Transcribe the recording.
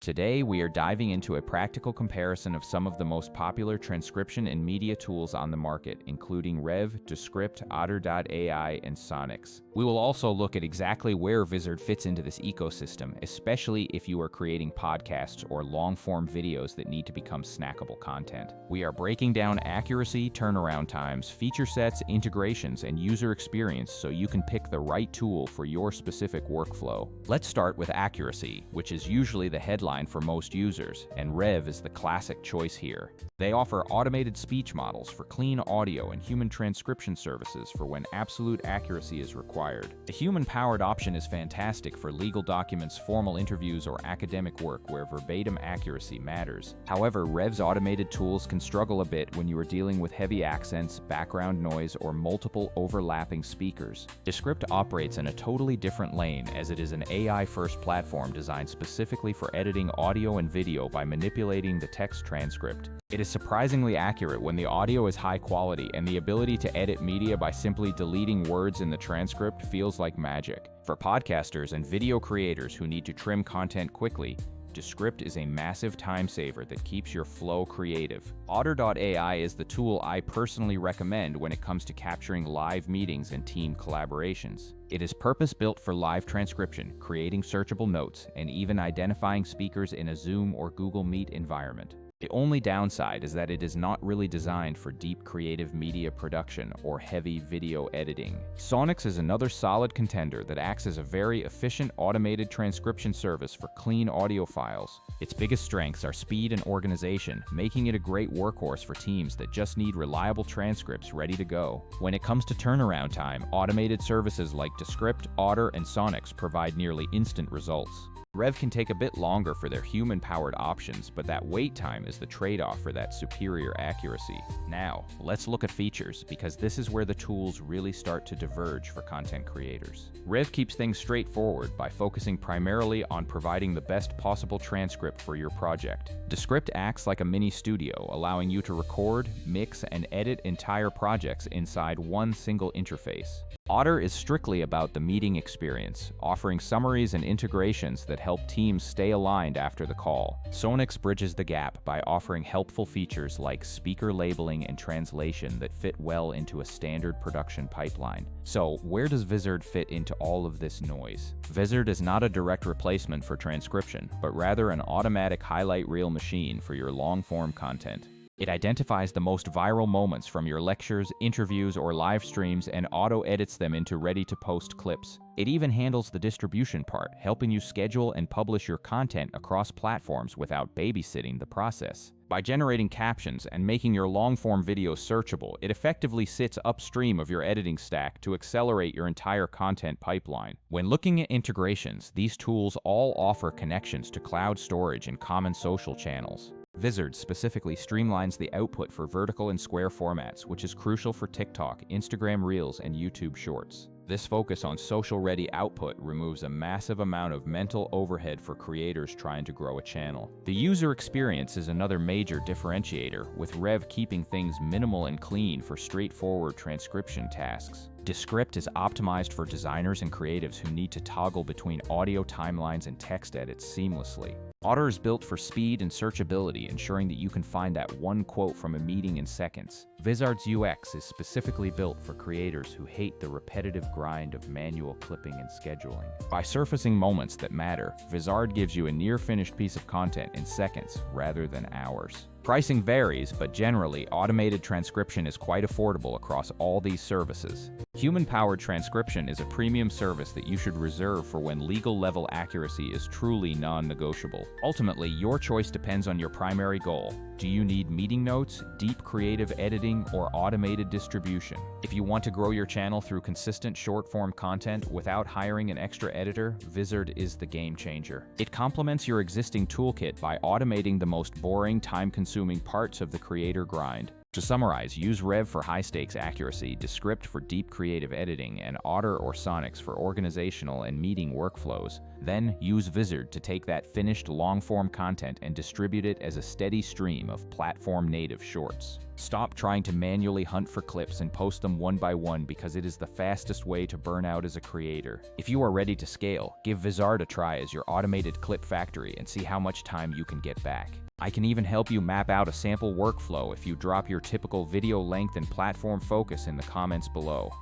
Today, we are diving into a practical comparison of some of the most popular transcription and media tools on the market, including Rev, Descript, Otter.ai, and Sonix. We will also look at exactly where Vizard fits into this ecosystem, especially if you are creating podcasts or long-form videos that need to become snackable content. We are breaking down accuracy, turnaround times, feature sets, integrations, and user experience so you can pick the right tool for your specific workflow. Let's start with accuracy, which is usually the headline for most users, and Rev is the classic choice here. They offer automated speech models for clean audio and human transcription services for when absolute accuracy is required. The human-powered option is fantastic for legal documents, formal interviews, or academic work where verbatim accuracy matters. However, Rev's automated tools can struggle a bit when you are dealing with heavy accents, background noise, or multiple overlapping speakers. Descript operates in a totally different lane, as it is an AI-first platform designed specifically for editing audio and video by manipulating the text transcript. It is surprisingly accurate when the audio is high quality, and the ability to edit media by simply deleting words in the transcript feels like magic. For podcasters and video creators who need to trim content quickly, Descript is a massive time saver that keeps your flow creative. Otter.ai is the tool I personally recommend when it comes to capturing live meetings and team collaborations. It is purpose-built for live transcription, creating searchable notes, and even identifying speakers in a Zoom or Google Meet environment. The only downside is that it is not really designed for deep creative media production or heavy video editing. Sonix is another solid contender that acts as a very efficient automated transcription service for clean audio files. Its biggest strengths are speed and organization, making it a great workhorse for teams that just need reliable transcripts ready to go. When it comes to turnaround time, automated services like Descript, Otter, and Sonix provide nearly instant results. Rev can take a bit longer for their human-powered options, but that wait time is the trade-off for that superior accuracy. Now, let's look at features, because this is where the tools really start to diverge for content creators. Rev keeps things straightforward by focusing primarily on providing the best possible transcript for your project. Descript acts like a mini studio, allowing you to record, mix, and edit entire projects inside one single interface. Otter is strictly about the meeting experience, offering summaries and integrations that help teams stay aligned after the call. Sonix bridges the gap by offering helpful features like speaker labeling and translation that fit well into a standard production pipeline. So, where does Vizard fit into all of this noise? Vizard is not a direct replacement for transcription, but rather an automatic highlight reel machine for your long-form content. It identifies the most viral moments from your lectures, interviews, or live streams and auto-edits them into ready-to-post clips. It even handles the distribution part, helping you schedule and publish your content across platforms without babysitting the process. By generating captions and making your long-form videos searchable, it effectively sits upstream of your editing stack to accelerate your entire content pipeline. When looking at integrations, these tools all offer connections to cloud storage and common social channels. Vizard specifically streamlines the output for vertical and square formats, which is crucial for TikTok, Instagram Reels, and YouTube Shorts. This focus on social-ready output removes a massive amount of mental overhead for creators trying to grow a channel. The user experience is another major differentiator, with Rev keeping things minimal and clean for straightforward transcription tasks. Descript is optimized for designers and creatives who need to toggle between audio timelines and text edits seamlessly. Otter is built for speed and searchability, ensuring that you can find that one quote from a meeting in seconds. Vizard's UX is specifically built for creators who hate the repetitive grind of manual clipping and scheduling. By surfacing moments that matter, Vizard gives you a near-finished piece of content in seconds rather than hours. Pricing varies, but generally, automated transcription is quite affordable across all these services. Human-powered transcription is a premium service that you should reserve for when legal-level accuracy is truly non-negotiable. Ultimately, your choice depends on your primary goal. Do you need meeting notes, deep creative editing, or automated distribution? If you want to grow your channel through consistent short-form content without hiring an extra editor, Vizard is the game changer. It complements your existing toolkit by automating the most boring, time-consuming parts of the creator grind. To summarize, use Rev for high-stakes accuracy, Descript for deep creative editing, and Otter or Sonix for organizational and meeting workflows. Then use Vizard to take that finished long-form content and distribute it as a steady stream of platform-native shorts. Stop trying to manually hunt for clips and post them one by one because it is the fastest way to burn out as a creator. If you are ready to scale, give Vizard a try as your automated clip factory and see how much time you can get back. I can even help you map out a sample workflow if you drop your typical video length and platform focus in the comments below.